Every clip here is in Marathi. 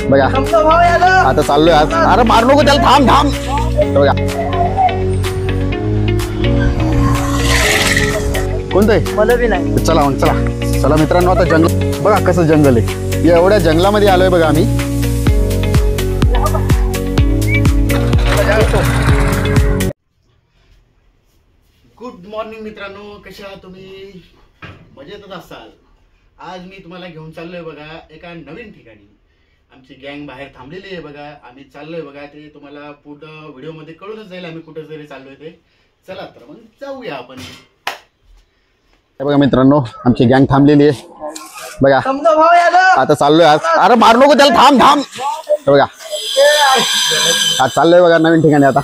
बघा आता चाललोय आज. अरे मारू नको त्याला, थांब थांब. बघा कोणतं आहे? मला बी नाही. चला मग चला चला मित्रांनो, आता जंगल बघा कसं जंगल आहे. एवढ्या जंगलामध्ये आलोय बघा आम्ही. गुड मॉर्निंग मित्रांनो, कशा आहात तुम्ही? मजेतच असाल. आज मी तुम्हाला घेऊन चाललोय बघा एका नवीन ठिकाणी. आमची गँग बाहेर थांबलेली आहे बघा. आम्ही चाललोय बघा, ते तुम्हाला पुढं व्हिडिओ मध्ये कळूनच जाईल आम्ही कुठे जरी चाललोय ते. चला तर मग जाऊया आपण. बघा मित्रांनो, आमची गँग थांबलेली आहे बघा. आता चाललोय आज. अरे मारू नको त्याला, थांब थांब. बघा आज चाललोय बघा नवीन ठिकाणी. आता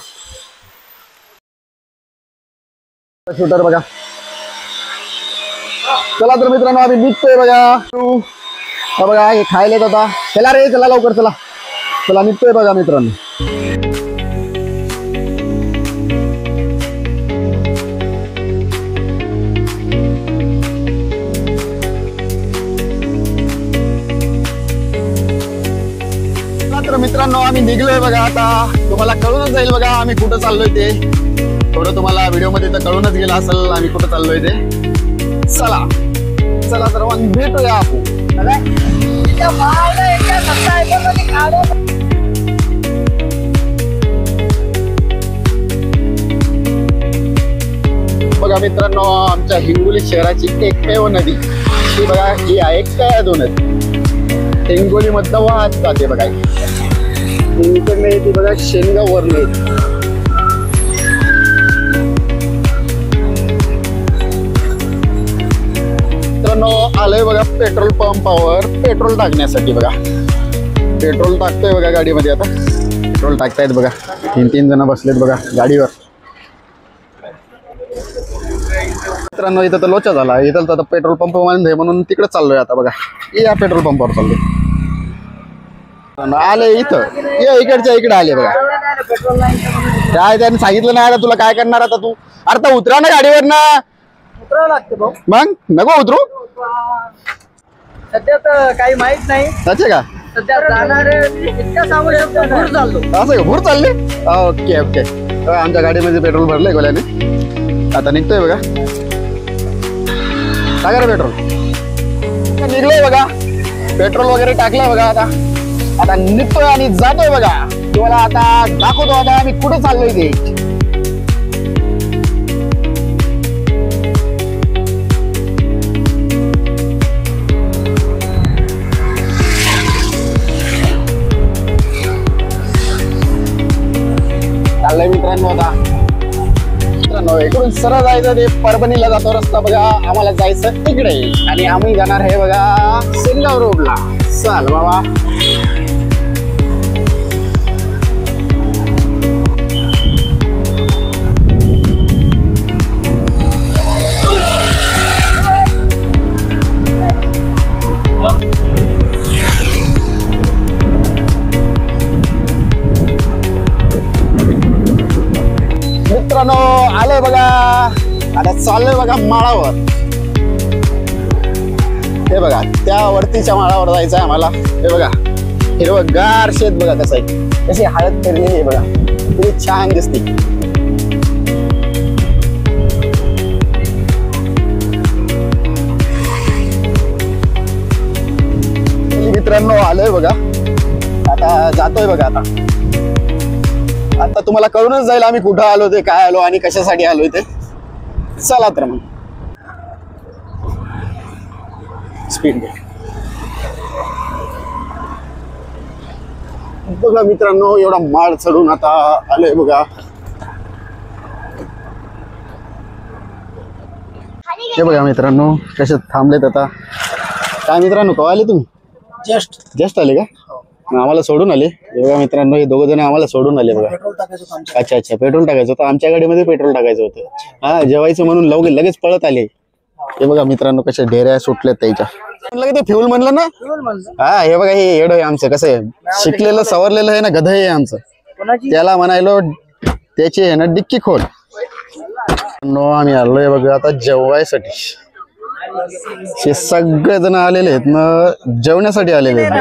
शूटर बघा. चला तर मित्रांनो, आम्ही निघतोय बघा. बघा हे खायला आता. चला रे चला लवकर, चला चला निघतोय बघा मित्रांनो. तर मित्रांनो आम्ही निघलोय बघा. आता तुम्हाला कळूनच जाईल बघा आम्ही कुठं चाललोय ते. थोडं तुम्हाला व्हिडिओ मध्ये तर कळूनच गेलं असेल आम्ही कुठं चाललोय ते. चला चला तर मग भेटूया आपण. बघा मित्रांनो, आमच्या हिंगोली शहराची एकमेव नदी ही बघा, ही आहे कयाधू नदी. हिंगोली मधलं वाहत जाते बघा. इकडनं येते बघा शेनगाव वरनं येते. मित्रांनो आलोय बघा पेट्रोल पंपावर पेट्रोल टाकण्यासाठी बघा. पेट्रोल टाकतोय बघा गाडीमध्ये. आता पेट्रोल टाकतायत बघा. 3 जण बसलेत बघा गाडीवर. मित्रांनो इथं तर लोचा झाला. इथं तर पेट्रोल पंप म्हणून तिकडे चाललोय आता बघा. या पेट्रोल पंपावर चाललोय. आले इथं, इकडच्या इकडे आले बघा. काय त्यांनी सांगितलं नाही आता तुला काय करणार आता तू. अरे तर उतरा ना गाडीवर ना. मग नको उतरू. सध्या तर काही माहित नाही. अच्छा का? सध्या जाणारे इतका सांगू शकतो भूर चाललो. असं का? भूर चालले. Okay okay. आमच्या गाडीमध्ये पेट्रोल भरलंय गोल्याने. आता निघतोय बघा. टाका रे पेट्रोल. निघलोय बघा. पेट्रोल वगैरे टाकलंय बघा. आता निघतोय आणि जातोय बघा. तुम्हाला आता दाखवतो आता आम्ही कुठे चाललोय ते. चाललंय मित्रांनो. आता मित्रांनो इकडून सरळ जायचं ते परभणीला जातो रस्ता बघा. आम्हाला जायचं तिकडे आणि आम्ही जाणार आहे बघा शेनगाव रोडला. चाल बाबा. मित्रांनो आलोय बघा. आता चाललोय बघा माळावर. हे बघा त्या वरतीच्या माळावर जायचं आहे आम्हाला. हे बघा हिरवगार शेत बघा कसं आहे. कशी हळद फिरलेली आहे बघा. किती छान दिसते. मित्रांनो आलोय बघा. आता जातोय बघा. आता तुम्हाला कळूनच जाईल आम्ही कुठं आलो ते, काय आलो आणि कशासाठी आलोय ते. चला तर मग स्पीड बघा मित्रांनो. एवढा माळ चढून आता आलोय बघा. हे बघा मित्रांनो कसे थांबलेत आता. काय मित्रांनो कवा आले तुम्ही? जस्ट आले का? आम्हाला सोडून आले बघा मित्रांनो. हे दोघं जण आम्हाला सोडून आले बघा. अच्छा अच्छा पेट्रोल टाकायचं होतं आमच्या गाडीमध्ये. पेट्रोल टाकायचं होतं. हा जेवायचं म्हणून लगेच पळत आले. हे बघा मित्रांनो कशा ढेऱ्या सुटल्यात त्याच्या. म्हणलं ते फ्युल म्हणलं ना. हा हे बघा हे येड आहे आमचं. कसं आहे शिकलेलं सवरलेलं आहे ना गध आहे आमचं. त्याला म्हणायलो त्याची आहे ना डिक्की खोल. आम्ही आलोय बघा आता जेवायसाठी. हे सगळे जण आलेले आहेत ना जेवण्यासाठी आलेले आहेत.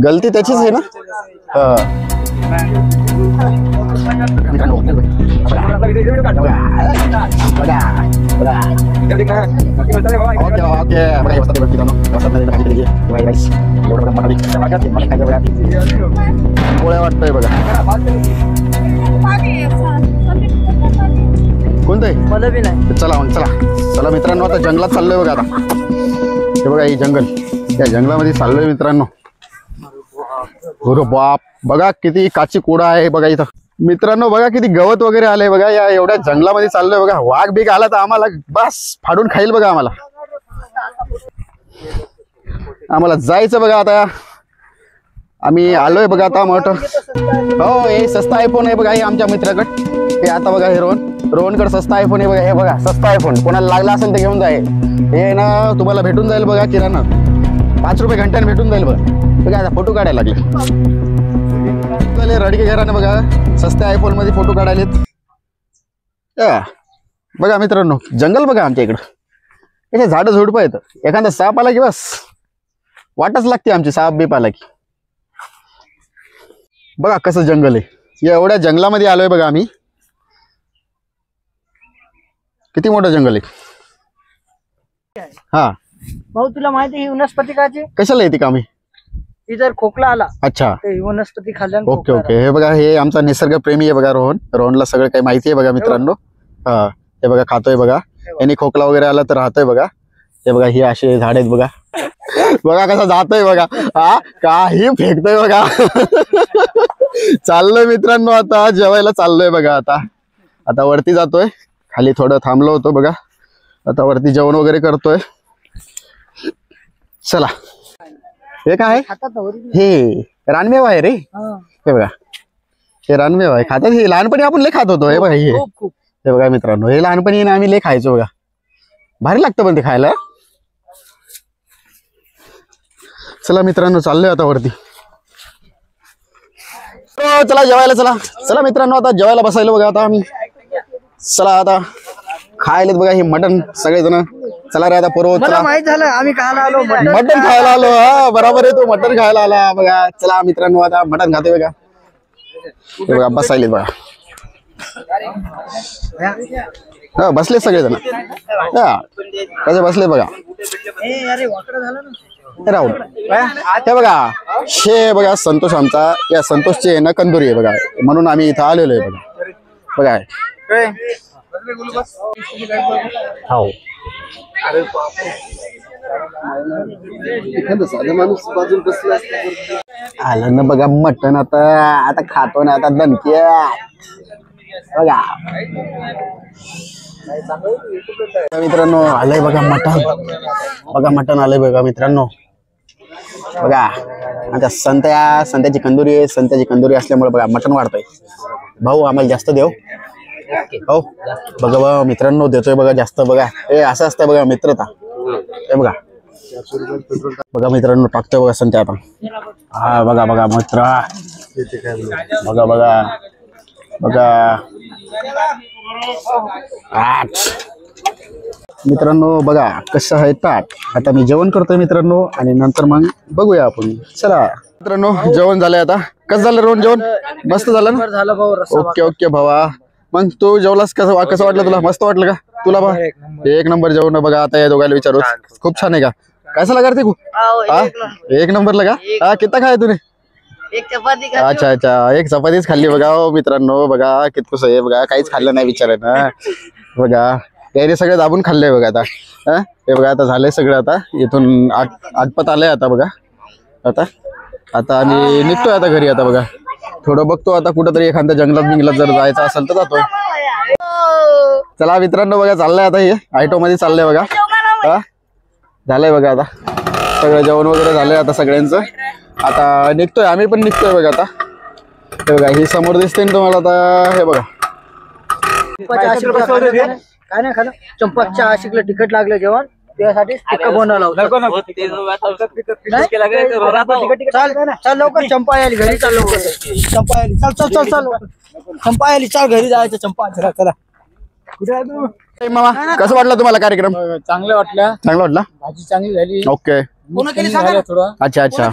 गलती त्याचीच आहे ना. पोळ्या वाटतोय बघा. कोणतं मला बी नाही. चला मग चला मित्रांनो, आता जंगलात चाललोय बघा. आता हे बघा ही जंगल, या जंगलामध्ये चाललोय मित्रांनो. अरे बाप, बघा किती काची कुडा आहे बघा इथं मित्रांनो. बघा किती गवत वगैरे आलंय बघा. या एवढ्या जंगलामध्ये चाललोय बघा. वाघ बीघ आला तर आम्हाला बस फाडून खाईल बघा. आम्हाला जायचं बघा. आता आम्ही आलोय बघा. आता मोठं हो, हे सस्ता आयफोन आहे बघा. हे आमच्या मित्राकडे हे आता बघा. हे रोहनकडे सस्ता आयफोन आहे बघा. हे बघा सस्ता आयफोन, कोणाला लागला असेल तर घेऊन जाय. हे ना तुम्हाला भेटून जाईल बघा किराणा. 5 रुपये घंट्याने भेटून जाईल बघा. बघा आता फोटो काढायला लागले रडके घराने बघा. सस्त्या आयफोन मध्ये फोटो काढायलेत बघा मित्रांनो. जंगल बघा आमच्या इकडं. याचे झाडं झुडपं आहेत. एखादा साप आला की बस वाटच लागते आमची. साप बीप आला की बघा कसं जंगल आहे. या एवढ्या जंगलामध्ये आलोय बघा आम्ही. किती मोठं जंगल आहे. हा भाऊ तुला माहिती ही वनस्पती काची कशाला येते कामी. ती जर खोकला आला अच्छा तर ही वनस्पती खाल्ल्याने ओके ओके. हे बघा हे आमचा निसर्ग प्रेमी आहे बघा रोहनला सगळं काही माहिती आहे बघा मित्रांनो. हा हे बघा खातोय बघा. यांनी खोकला वगैरे आला तर राहतोय बघा. हे बघा ही अशी झाड आहेत बघा. बघा कसा जातोय बघा. हा काही फेकतोय बघा. चाललोय मित्रांनो, आता जेवायला चाललोय बघा. आता वरती जातोय. खाली थोडं थांबलो होतो बघा. आता वरती जेवण वगैरे करतोय. चला. हे काय हे रानमेवा आहे रे. हे बघा हे रानमेवा आहे. खातात हे. लहानपणी आपण लय खात होतो. हे बघा हे बघा मित्रांनो. हे लहानपणी आम्ही लय खायचो बघा. भारी लागतं पण ते खायला. चला मित्रांनो चाललोय आता वरती. चला जेवायला. चला मित्रांनो आता जेवायला बसायला बघा. आता आम्ही चला आता खायलेत बघा हे मटन सगळेजण. चला रे आता पूर्व चला. माहित झालं आम्ही खायला आलो. मटन खायला आलो. हा बरोबर आहे. तो मटन खायला आला बघा. चला मित्रांनो आता मटन खाते बघा. हे बघा बसायले बघा. हा बसले सगळेजण. हा कसे बसले बघा. राहुल हे बघा. हे बघा संतोष आमचा. या संतोषची ना कंदुरी आहे बघा. म्हणून आम्ही इथं आलेलो आहे बघा. हो आलं ना बघा मटण. आता खातो ना. आता दणक्या बघा मित्रांनो. आलंय बघा मटण. बघा मटण आलंय बघा मित्रांनो. बघा आता संत्याची कंदुरी आहे. संत्याची कंदुरी असल्यामुळे बघा मटण वाढतंय. भाऊ आम्हाला जास्त देव. हो बघा बघा मित्रांनो देतोय बघा जास्त. बघा हे असं असतं बघा मित्रता. हे बघा बघा मित्रांनो टाकतोय बघा संत्या आता. हा बघा बघा मित्र. बघा बघा बघा मित्रांनो. बघा कसं आहे ताट. आता मी जेवण करतोय मित्रांनो आणि नंतर मग बघूया आपण. चला मित्रांनो जेवण झालंय. आता कसं झालं रोहन जेवण. मस्त झालं ना. झालं भाऊ. ओके ओके भावा. मग तू जेवलास कसं वाटलं तुला. मस्त वाटलं का तुला. बा एक नंबर जेवण बघा. आता या दोघांना विचारू. खूप छान आहे का. कैसा लगा रे हा एक नंबर लगा. हा कितना खाय तुने. अच्छा अच्छा एक चपातीच खाल्ली बघा. हो मित्रांनो बघा कितकुस आहे बघा. काहीच खाल्लं नाही विचारायला बघा. याने सगळं दाबून खाल्लंय बघा. आता हे बघा आता झालंय सगळं. आता इथून आटपत आलंय आता बघा. आता आम्ही निघतोय आता घरी. आता बघा थोडं बघतो आता कुठंतरी एखाद्या जंगलात बिंगलात जर जायचं असेल तर जातोय. चला मित्रांनो बघा चाललंय आता. हे ऑटो मध्ये चाललंय बघा. हा झालंय बघा. आता सगळं जेवण वगैरे झालंय आता सगळ्यांचं. आता निघतोय आम्ही पण निघतोय बघा. आता हे बघा ही समोर दिसते ना तुम्हाला. आता हे बघा काय नाही खाल्लं. चंपाच्या आशिकला तिखट लागलं जेवण. त्यासाठी बनवलं होतं. चल लवकर चंपा आली घरी. चल लवकर चंपा आली. चल चल चल चल चंपा आली. चल घरी जायचं. चंपा चला चला मामा कसं वाटलं तुम्हाला कार्यक्रम? चांगलं वाटलं, चांगला वाटला. भाजी चांगली झाली, ओके. झालं थोडं. अच्छा अच्छा.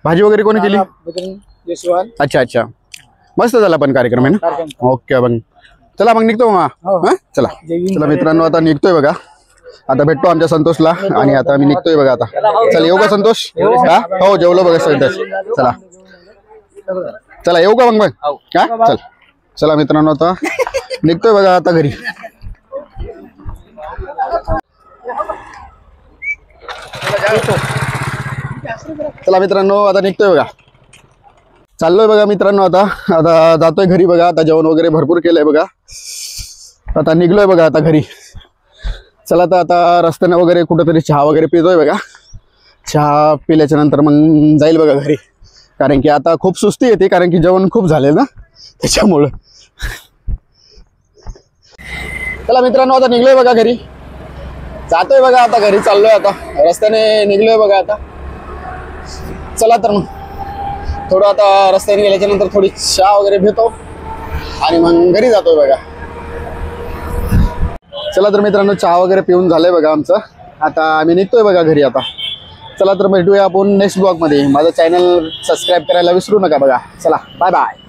भाजी वगैरे कोणी केली? यशवंत अच्छा अच्छा. मस्त झाला पण कार्यक्रम आहे ना. ओके मग चला मग निघतो मामा. चला चला मित्रांनो आता निघतोय बघा. आता भेटतो आमच्या संतोषला आणि आता मी निघतोय बघा. आता चला येऊ का संतोष? हा हो जेवलो बघा संतोष. चला चला येऊ का मग हा चल. चला मित्रांनो आता निघतोय बघा आता घरी. चला मित्रांनो आता निघतोय बघा. चाललोय बघा मित्रांनो. आता जातोय घरी बघा. आता जेवण वगैरे भरपूर केलंय बघा. आता निघलोय बघा आता घरी. चला तर आता रस्त्याने वगैरे कुठेतरी चहा वगैरे पितोय बघा. चहा पिल्याच्या नंतर मग जाईल बघा घरी. कारण की आता खूप सुस्ती येते कारण की जेवण खूप झाले ना त्याच्यामुळं. चला मित्रांनो आता निघलोय बघा घरी. जातोय बघा आता घरी. चाललोय आता रस्त्याने निघलोय बघा आता. चला तर मग थोडं आता रस्त्याने गेल्याच्या नंतर थोडी चहा वगैरे घेतो आणि मग घरी जातोय बघा. चला तर मित्रांनो चहा वगैरे पिऊन झालंय बघा आमचं. आता आम्ही निघतोय बघा घरी आता. चला तर भेटूया आपण नेक्स्ट ब्लॉग मध्ये. माझं चॅनल सबस्क्राईब करायला विसरू नका बघा. चला बाय बाय.